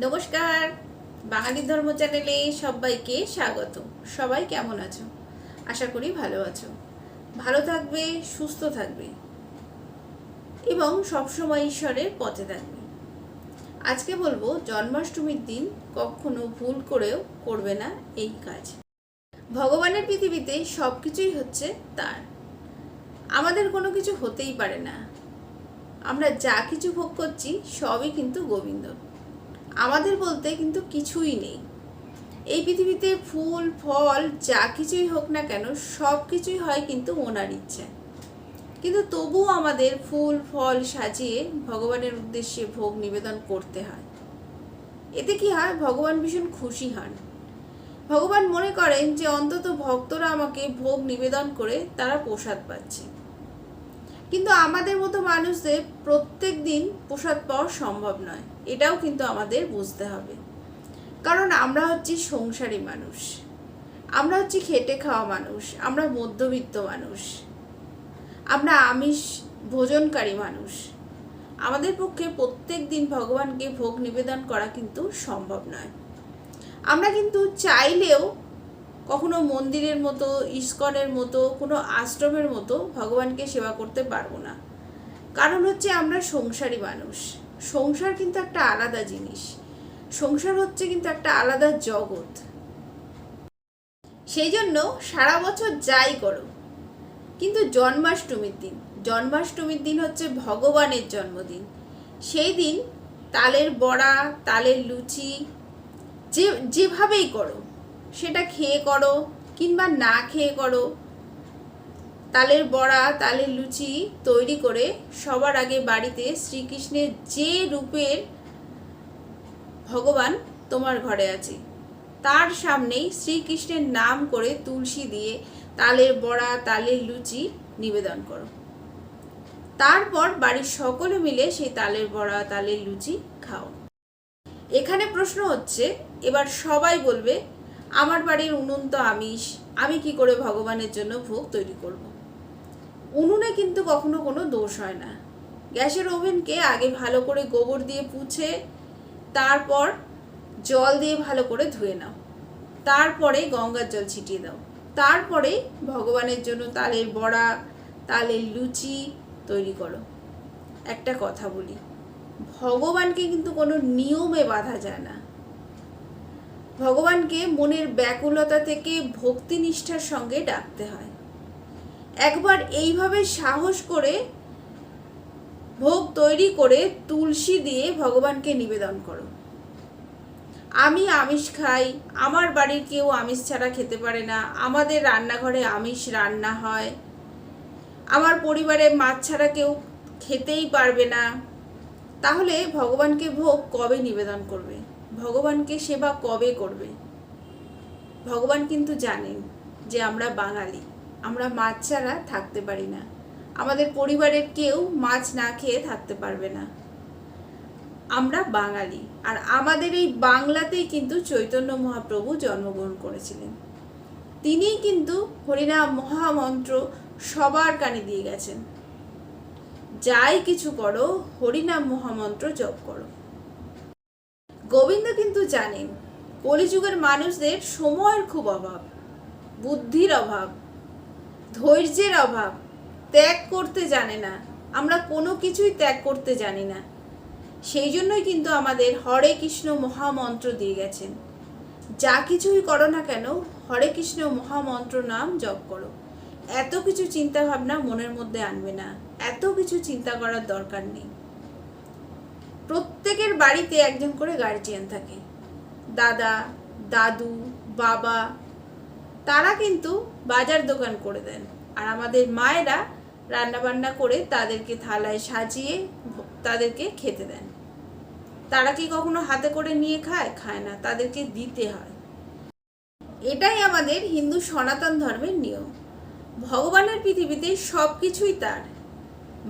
নমস্কার, বাঙালি ধর্ম চ্যানেলে সবাইকে স্বাগত। সবাই কেমন আছো? আশা করি ভালো আছো। ভালো থাকবে, সুস্থ থাকবে এবং সবসময় ঈশ্বরের পথে থাকবে। আজকে বলবো, জন্মাষ্টমীর দিন কখনো ভুল করেও করবে না এই কাজ। ভগবানের পৃথিবীতে সব কিছুই হচ্ছে তার, আমাদের কোনো কিছু হতেই পারে না। আমরা যা কিছু ভোগ করছি সবই কিন্তু গোবিন্দ, আমাদের বলতে কিন্তু কিছুই নেই। এই পৃথিবীতে ফুল ফল যা কিছুই হোক না কেন, সব কিছুই হয় কিন্তু ওনার ইচ্ছে। কিন্তু তবুও আমাদের ফুল ফল সাজিয়ে ভগবানের উদ্দেশ্যে ভোগ নিবেদন করতে হয়। এতে কি হয়? ভগবান ভীষণ খুশি হন। ভগবান মনে করেন যে অন্তত ভক্তরা আমাকে ভোগ নিবেদন করে তারা প্রসাদ পাচ্ছে। কিন্তু আমাদের মতো মানুষদের প্রত্যেক দিন প্রসাদ পাওয়া সম্ভব নয়, এটাও কিন্তু আমাদের বুঝতে হবে। কারণ আমরা হচ্ছি সংসারী মানুষ, আমরা হচ্ছি খেটে খাওয়া মানুষ, আমরা মধ্যবিত্ত মানুষ, আমরা আমিষ ভোজনকারী মানুষ। আমাদের পক্ষে প্রত্যেক দিন ভগবানকে ভোগ নিবেদন করা কিন্তু সম্ভব নয়। আমরা কিন্তু চাইলেও কখনো মন্দিরের মতো, ইস্কনের মতো, কোনো আশ্রমের মতো ভগবানকে সেবা করতে পারবো না। কারণ হচ্ছে আমরা সংসারী মানুষ। সংসার কিন্তু একটা আলাদা জিনিস, সংসার হচ্ছে কিন্তু একটা আলাদা জগৎ। সেই জন্য সারা বছর যাই করো, কিন্তু জন্মাষ্টমীর দিন হচ্ছে ভগবানের জন্মদিন। সেই দিন তালের বড়া, তালের লুচি যেভাবেই করো, সেটা খেয়ে করো কিংবা না খেয়ে করো, তালের বড়া, তালের লুচি তৈরি করে সবার আগে বাড়িতে শ্রীকৃষ্ণের যে রূপের ভগবান তোমার ঘরে আছে তার সামনেই শ্রীকৃষ্ণের নাম করে তুলসী দিয়ে তালের বড়া, তালের লুচি নিবেদন করো। তারপর বাড়ির সকলে মিলে সেই তালের বড়া, তালের লুচি খাও। এখানে প্রশ্ন হচ্ছে, এবার সবাই বলবে আমার বাড়ির উনুন তো আমিষ, আমি কি করে ভগবানের জন্য ভোগ তৈরি করব? উনুনে কিন্তু কখনো কোনো দোষ হয় না। গ্যাসের ওভেনকে আগে ভালো করে গোবর দিয়ে পুছে, তারপর জল দিয়ে ভালো করে ধুয়ে নাও, তারপরে গঙ্গার জল ছিটিয়ে দাও, তারপরে ভগবানের জন্য তালের বড়া, তালের লুচি তৈরি করো। একটা কথা বলি, ভগবানকে কিন্তু কোনো নিয়মে বাঁধা যায় না। ভগবানকে মনের ব্যাকুলতা থেকে ভক্তি নিষ্ঠার সঙ্গে ডাকতে হয়। একবার এইভাবে সাহস করে ভোগ তৈরি করে তুলসী দিয়ে ভগবানকে নিবেদন করো। আমি আমিষ খাই, আমার বাড়ির কেউ আমিষ ছাড়া খেতে পারে না, আমাদের রান্নাঘরে আমিষ রান্না হয়, আমার পরিবারে মাছ ছাড়া কেউ খেতেই পারবে না। তাহলে ভগবানকে ভোগ কবে নিবেদন করবে? ভগবানকে সেবা কবে করবে? ভগবান কিন্তু জানেন যে আমরা বাঙালি, আমরা মাছ ছাড়া থাকতে পারি না, আমাদের পরিবারের কেউ মাছ না খেয়ে থাকতে পারবে না। আমরা বাঙালি, আর আমাদের এই বাংলাতেই কিন্তু চৈতন্য মহাপ্রভু জন্মগ্রহণ করেছিলেন। তিনিই কিন্তু হরিনাম মহামন্ত্র সবার কানে দিয়ে গেছেন, যাই কিছু করো হরিনাম মহামন্ত্র জপ করো। গোবিন্দ কিন্তু জানেন কলিযুগের মানুষদের সময়ের খুব অভাব, বুদ্ধির অভাব, ধৈর্যের অভাব, ত্যাগ করতে জানে না। আমরা কোনো কিছুই ত্যাগ করতে জানি না। সেই জন্যই কিন্তু আমাদের হরে কৃষ্ণ মহামন্ত্র দিয়ে গেছেন। যা কিছুই করো না কেন, হরে কৃষ্ণ মহামন্ত্র নাম জপ করো। এত কিছু চিন্তা ভাবনা মনের মধ্যে আনবে না, এত কিছু চিন্তা করার দরকার নেই। প্রত্যেকের বাড়িতে একজন করে গার্জিয়ান থাকে, দাদা, দাদু, বাবা, তারা কিন্তু বাজার দোকান করে দেন, আর আমাদের মায়েরা রান্নাবান্না করে তাদেরকে থালায় সাজিয়ে তাদেরকে খেতে দেন। তারা কি কখনো হাতে করে নিয়ে খায়? খায় না, তাদেরকে দিতে হয়। এটাই আমাদের হিন্দু সনাতন ধর্মের নিয়ম। ভগবানের পৃথিবীতে সব কিছুই তার,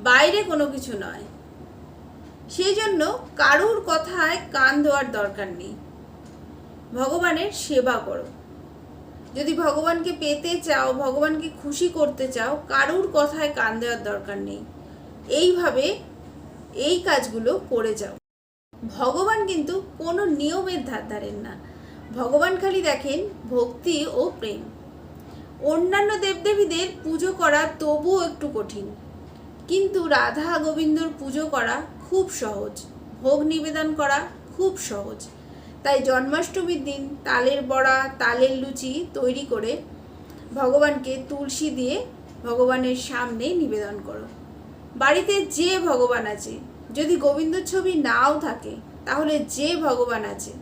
বাইরে কোনো কিছু নয়। সেই জন্য কারুর কথায় কান দেওয়ার দরকার নেই। ভগবানের সেবা করো। যদি ভগবানকে পেতে চাও, ভগবানকে খুশি করতে চাও, কারুর কথায় কান দেওয়ার দরকার নেই। এইভাবে এই কাজগুলো করে যাও। ভগবান কিন্তু কোনো নিয়মের ধার ধারেন না। ভগবান খালি দেখেন ভক্তি ও প্রেম। অন্যান্য দেবদেবীদের পুজো করা তবুও একটু কঠিন, কিন্তু রাধা গোবিন্দর পুজো করা খুব সহজ, ভোগ নিবেদন করা খুব সহজ। তাই জন্মাষ্টমীর দিন তালের বড়া, তালের লুচি তৈরি করে ভগবানকে তুলসী দিয়ে ভগবানের সামনে নিবেদন করো। বাড়িতে যে ভগবান আছে, যদি গোবিন্দ ছবি নাও থাকে তাহলে যে ভগবান আছে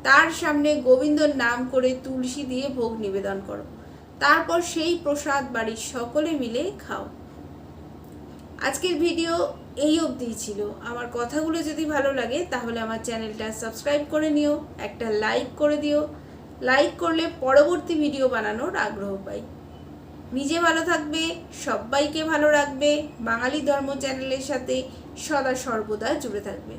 তার সামনে গোবিন্দর নাম করে তুলসী দিয়ে ভোগ নিবেদন করো। তারপর সেই প্রসাদ বাড়ির সকলে মিলে খাও। আজকের ভিডিও এই অবধিই ছিল। আমার কথাগুলো যদি ভালো লাগে তাহলে আমার চ্যানেলটা সাবস্ক্রাইব করে নিও, একটা লাইক করে দিও। লাইক করলে পরবর্তী ভিডিও বানানোর আগ্রহ পাই। নিজে ভালো থাকবে, সবাইকে ভালো রাখবে, বাঙালি ধর্ম চ্যানেলের সাথে সদা সর্বদা জুড়ে থাকবে।